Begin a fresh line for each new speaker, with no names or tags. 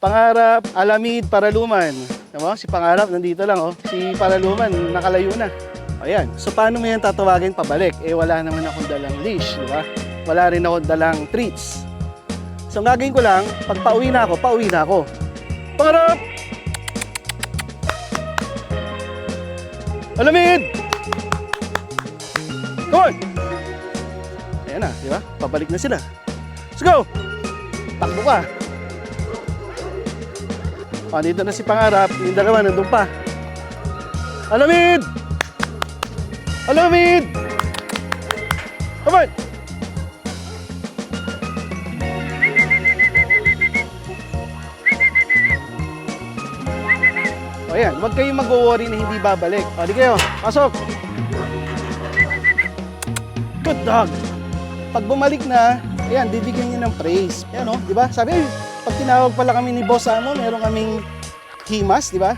Pangarap, Alamid, Paraluman. Diba? Si Pangarap nandito lang, oh. Si Paraluman nakalayo na. Ayan. So paano mo yan tatawagin pabalik? Eh wala naman akong dalang leash, di ba? Wala rin akong dalang treats. So ang gagawin ko lang, pag pauwi na ako. Pangarap! Alamid! Come on! Ayan na, di ba? Pabalik na sila. Let's go! Takbo ka. O, dito na si Pangarap. Yung dalawa nandun pa. Alamid! Alamid! Come on! O yan, huwag kayong mag-worry na hindi babalik. O, di kayo, pasok! Good dog! Pag bumalik na, ayan, bibigyan niyo ng praise. Ayan o, di ba? Sabi, pag tinawag pala kami ni Boss Amo, meron kaming himas, di ba?